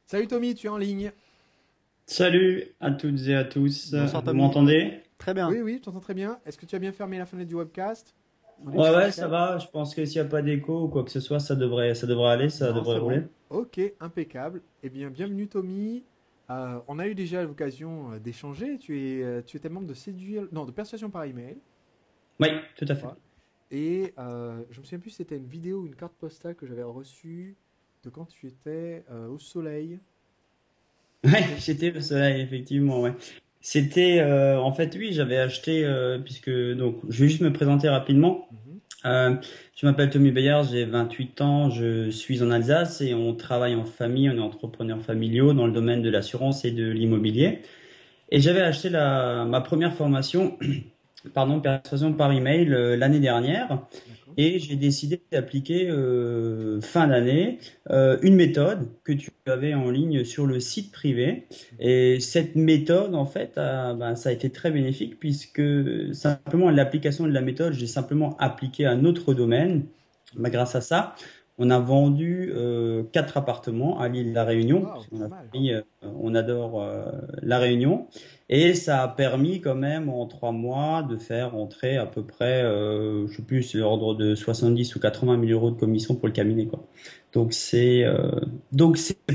Salut Tommy, tu es en ligne? Salut à toutes et à tous. Bonsoir Vous Tommy. m'entendez? Très bien. Oui, oui, je t'entends très bien. Est-ce que tu as bien fermé la fenêtre du webcast? On est Ouais, sur ouais, ça Skype? va. Je pense que s'il n'y a pas d'écho ou quoi que ce soit, ça devrait aller, ça Non, devrait c'est rouler. bon. Ok, impeccable. Eh bien, bienvenue Tommy. On a eu déjà l'occasion d'échanger. Tu étais membre de séduire, non, de persuasion par email. Oui, tout à fait. Voilà. Et je me souviens plus si c'était une vidéo ou une carte postale que j'avais reçue de quand tu étais au soleil. Ouais, C'était. j'étais le soleil, effectivement, ouais. C'était, en fait, oui, j'avais acheté, puisque, donc, je vais juste me présenter rapidement. Mhm. Euh, je m'appelle Tommy Bayard, j'ai 28 ans, je suis en Alsace et on travaille en famille, on est entrepreneurs familiaux dans le domaine de l'assurance et de l'immobilier. Et j'avais acheté ma première formation pardon, persuasion par email l'année dernière D'accord. et j'ai décidé d'appliquer fin d'année une méthode que tu avais en ligne sur le site privé. Mhm. Et cette méthode, en fait, ben, ça a été très bénéfique puisque simplement l'application de la méthode, j'ai simplement appliqué à notre domaine. Ben, Mhm. grâce à ça, on a vendu 4 appartements à l'île de la Réunion, parce Waouh, qu'on pas a mal. on adore la Réunion. Et ça a permis quand même en 3 mois de faire entrer à peu près, je sais plus, c'est l'ordre de 70 ou 80 000 euros de commission pour le cabinet, quoi. Donc c'est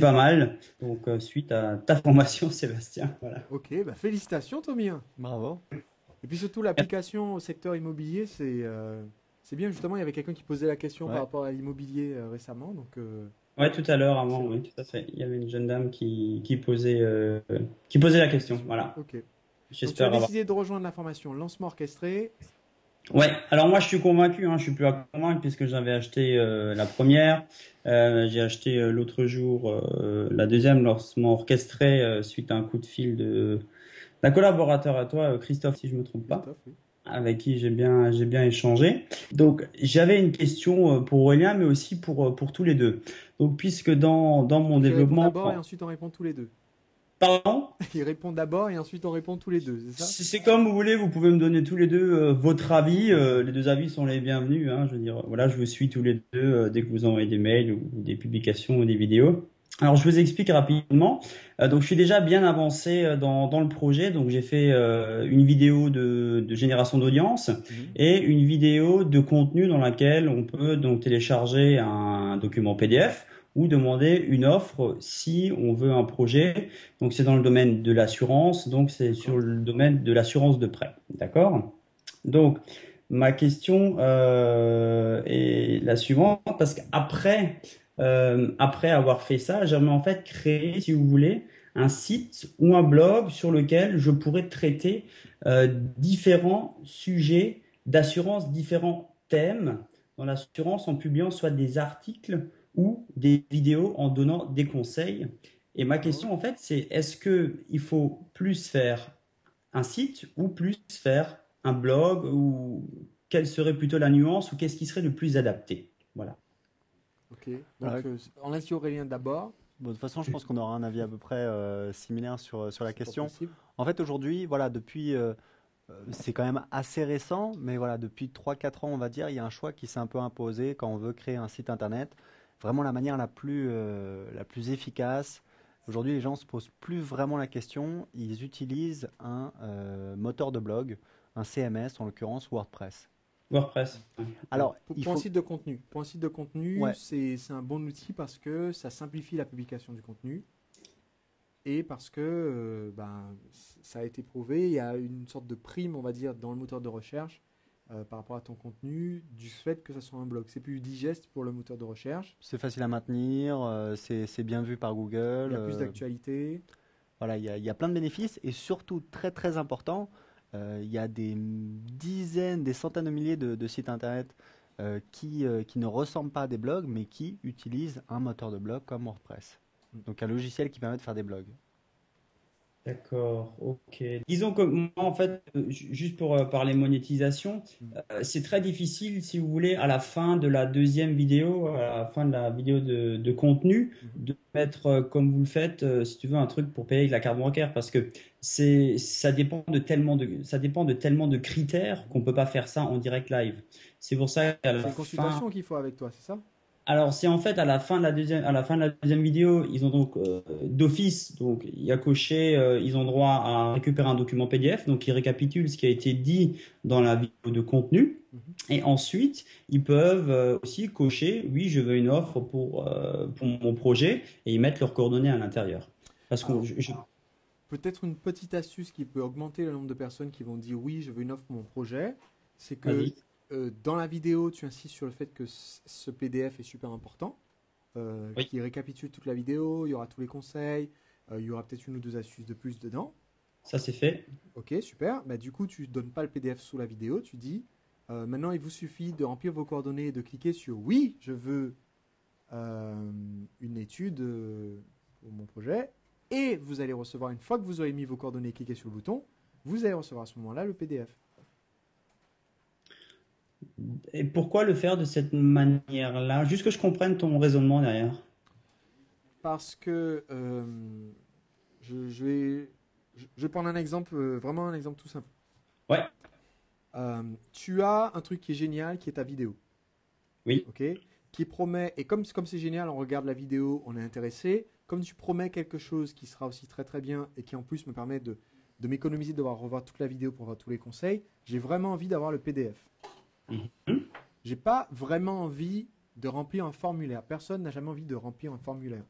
pas mal. Donc suite à ta formation, Sébastien, voilà. Ok, bah félicitations Tommy, hein. Bravo. Et puis surtout, l'application au secteur immobilier, c'est bien. Justement, il y avait quelqu'un qui posait la question par Ouais. rapport à l'immobilier récemment. Donc, Ouais, tout à l'heure, avant, excellent. oui, tout à fait. Il y avait une jeune dame qui posait la La question. question. Voilà. Ok. Donc, tu as J'espère avoir. décidé de rejoindre la formation lancement orchestré. Ouais, alors moi je suis convaincu, hein, je suis plus à convaincre puisque j'avais acheté la première, j'ai acheté l'autre jour la deuxième lancement orchestré suite à un coup de fil d'un collaborateur à toi, Christophe si je me trompe pas, Christophe, oui. avec qui j'ai bien échangé. Donc j'avais une question pour Aurélien mais aussi pour tous les deux. Donc puisque dans mon Donc, il répond développement, d'abord et ensuite on répond tous les deux. pardon? Il répond d'abord et ensuite on répond tous les deux, c'est ça? C'est comme vous voulez, vous pouvez me donner tous les deux votre avis. Les deux avis sont les bienvenus, hein. Je veux dire, voilà, je vous suis tous les deux dès que vous envoyez des mails ou des publications ou des vidéos. Alors, je vous explique rapidement. Donc, je suis déjà bien avancé dans le projet. Donc, j'ai fait une vidéo de génération d'audience Mhm. et une vidéo de contenu dans laquelle on peut donc télécharger un document PDF ou demander une offre si on veut un projet. Donc c'est dans le domaine de l'assurance, donc c'est sur D'accord. le domaine de l'assurance de prêt. D'accord? Donc ma question est la suivante, parce qu'après après avoir fait ça, j'aimerais en fait créer, si vous voulez, un site ou un blog sur lequel je pourrais traiter différents sujets d'assurance, différents thèmes dans l'assurance en publiant soit des articles ou des vidéos en donnant des conseils. Et ma D'accord. question, en fait, c'est est-ce que il faut plus faire un site ou plus faire un blog ou quelle serait plutôt la nuance ou qu'est-ce qui serait le plus adapté? Voilà. Ok. Voilà. Donc, on laisse Aurélien d'abord. Bon, de toute façon, je pense qu'on aura un avis à peu près similaire sur la C'est fort question. possible. En fait, aujourd'hui, voilà, depuis, c'est quand même assez récent, mais voilà, depuis 3 4 ans, on va dire, il y a un choix qui s'est un peu imposé quand on veut créer un site internet. Vraiment la manière la plus efficace. Aujourd'hui, les gens se posent plus vraiment la question. Ils utilisent un moteur de blog, un CMS, en l'occurrence WordPress. WordPress. Ouais. Alors, il Pour un faut. site de contenu. Pour un site de contenu, Ouais, c'est un bon outil parce que ça simplifie la publication du contenu. Et parce que ben, ça a été prouvé, il y a une sorte de prime, on va dire, dans le moteur de recherche par rapport à ton contenu, du fait que ça soit un blog. C'est plus digeste pour le moteur de recherche, c'est facile à maintenir, c'est bien vu par Google. il y a plus d'actualité. Voilà, il y a plein de bénéfices et surtout très très important, il y a des dizaines, des centaines de milliers de sites internet qui ne ressemblent pas à des blogs mais qui utilisent un moteur de blog comme WordPress. Mm. Donc un logiciel qui permet de faire des blogs. D'accord, ok. Disons que moi, en fait, juste pour parler monétisation, Mm. c'est très difficile, si vous voulez, à la fin de la deuxième vidéo, à la fin de la vidéo de contenu, Mhm. de mettre, comme vous le faites, si tu veux, un truc pour payer avec la carte bancaire, parce que ça dépend de tellement de critères Mhm. qu'on peut pas faire ça en direct live. C'est pour ça qu'à C'est la une fin, consultation qu'il faut avec toi, c'est ça? Alors, c'est en fait à la fin de la deuxième vidéo, ils ont donc d'office, donc il y a coché, ils ont droit à récupérer un document PDF, donc ils récapitulent ce qui a été dit dans la vidéo de contenu, Mhm. et ensuite ils peuvent aussi cocher, oui, je veux une offre pour mon projet, et ils mettent leurs coordonnées à l'intérieur. Parce que Alors, peut-être une petite astuce qui peut augmenter le nombre de personnes qui vont dire oui, je veux une offre pour mon projet, c'est que vas-y. dans la vidéo, tu insistes sur le fait que ce PDF est super important, Oui, qui récapitule toute la vidéo, il y aura tous les conseils, il y aura peut-être une ou deux astuces de plus dedans. ça c'est fait. Ok, super. Bah, du coup, tu donnes pas le PDF sous la vidéo, tu dis maintenant il vous suffit de remplir vos coordonnées et de cliquer sur oui, je veux une étude pour mon projet. Et vous allez recevoir, une fois que vous aurez mis vos coordonnées et cliqué sur le bouton, vous allez recevoir à ce moment-là le PDF. Et pourquoi le faire de cette manière-là? Juste que je comprenne ton raisonnement derrière. Parce que je vais, je vais prendre un exemple, vraiment un exemple tout simple. Ouais, Tu as un truc qui est génial, qui est ta vidéo. oui, Ok, qui promet, et comme c'est génial, on regarde la vidéo, on est intéressé, comme tu promets quelque chose qui sera aussi très très bien et qui en plus me permet de m'économiser de devoir revoir toute la vidéo pour avoir tous les conseils, j'ai vraiment envie d'avoir le PDF. mhm, J'ai pas vraiment envie de remplir un formulaire. Personne n'a jamais envie de remplir un formulaire.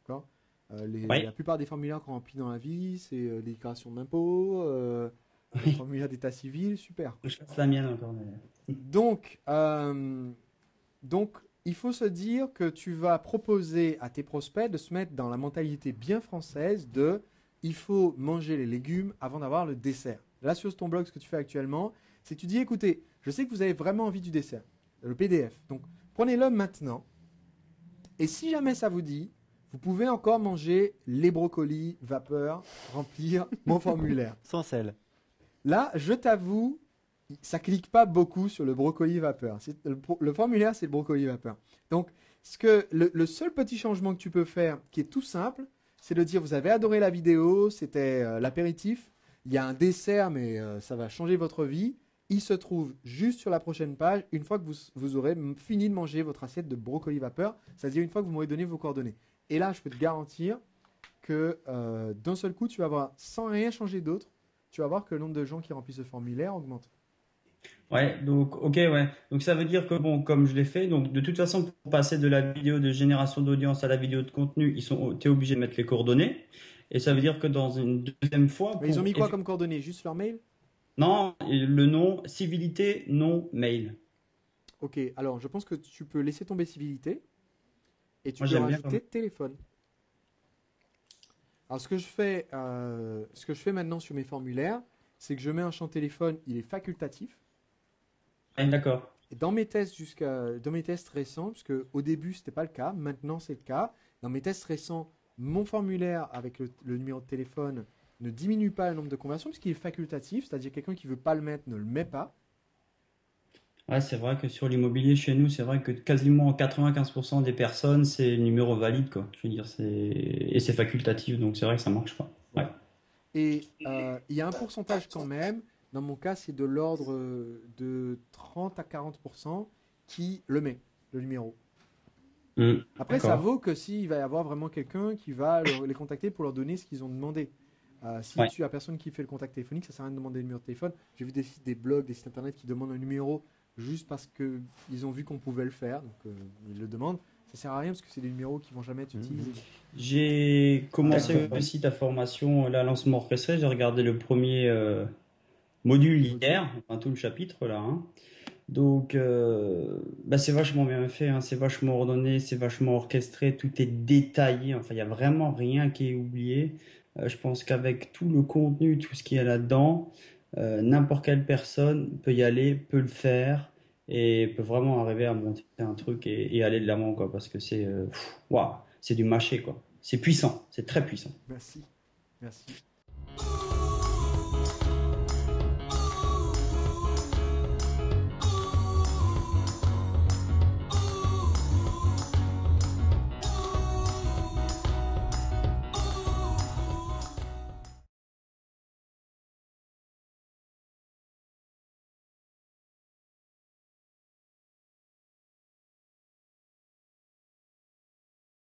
D'accord. La ouais, plupart des formulaires qu'on remplit dans la vie, c'est des déclarations d'impôts, oui. formulaire d'état civil, super. Faut que je fasse la mienne encore d'ailleurs. Donc, Donc, il faut se dire que tu vas proposer à tes prospects de se mettre dans la mentalité bien française de il faut manger les légumes avant d'avoir le dessert. Là, sur ton blog, ce que tu fais actuellement, c'est que tu dis écoutez, je sais que vous avez vraiment envie du dessert, le PDF. Donc, prenez-le maintenant. Et si jamais ça vous dit, vous pouvez encore manger les brocolis vapeur, remplir mon formulaire. Sans sel. Là, je t'avoue, ça clique pas beaucoup sur le brocoli vapeur. Le formulaire, c'est le brocoli vapeur. Donc, le seul petit changement que tu peux faire, qui est tout simple, c'est de dire vous avez adoré la vidéo, c'était l'apéritif. Il y a un dessert, mais ça va changer votre vie. Il se trouve juste sur la prochaine page, une fois que vous aurez fini de manger votre assiette de brocoli vapeur, c'est-à-dire une fois que vous m'aurez donné vos coordonnées. Et là, je peux te garantir que d'un seul coup, tu vas voir, sans rien changer d'autre, tu vas voir que le nombre de gens qui remplissent ce formulaire augmente. Ouais, donc ok, ouais. Donc ça veut dire que bon, comme je l'ai fait, donc de toute façon, pour passer de la vidéo de génération d'audience à la vidéo de contenu, t'es obligé de mettre les coordonnées. Et ça veut dire que dans une deuxième fois, Mais ils ont mis quoi comme coordonnées? Juste leur mail? non, le nom, civilité, nom, mail. Ok, alors je pense que tu peux laisser tomber civilité et tu Moi peux j'aime bien rajouter téléphone. Alors ce que je fais maintenant sur mes formulaires, c'est que je mets un champ téléphone, il est facultatif. Ouais, d'accord. Et dans mes tests récents, puisque au début c'était pas le cas, maintenant c'est le cas. Dans mes tests récents, mon formulaire avec le numéro de téléphone ne diminue pas le nombre de conversions puisqu'il est facultatif, c'est-à-dire quelqu'un qui veut pas le mettre ne le met pas. Ouais, c'est vrai que sur l'immobilier chez nous, c'est vrai que quasiment 95% des personnes, c'est numéro valide, quoi. Je veux dire, et c'est facultatif, donc c'est vrai que ça marche pas. Ouais. Voilà. Et il y a un pourcentage quand même, dans mon cas, c'est de l'ordre de 30 à 40% qui le met, le numéro. Hmm, Après, ça d'accord. vaut que s'il va y avoir vraiment quelqu'un qui va les contacter pour leur donner ce qu'ils ont demandé. Si Ouais. tu as personne qui fait le contact téléphonique, ça sert à rien de demander le numéro de téléphone. J'ai vu des sites, des blogs, des sites internet qui demandent un numéro juste parce qu'ils ont vu qu'on pouvait le faire, donc ils le demandent. Ça sert à rien parce que c'est des numéros qui vont jamais être utilisés. J'ai commencé D'accord. aussi ta formation, la lancement orchestré. J'ai regardé le premier module Module. hier, enfin tout le chapitre là, hein. Donc, bah, c'est vachement bien fait, hein, c'est vachement ordonné, c'est vachement orchestré, tout est détaillé. Enfin, il n'y a vraiment rien qui est oublié. Je pense qu'avec tout le contenu, tout ce qu'il y a là-dedans, n'importe quelle personne peut y aller, peut le faire et peut vraiment arriver à monter un truc et aller de l'avant, quoi, parce que waouh, c'est du mâché, quoi. C'est puissant, c'est très puissant. Merci. Merci.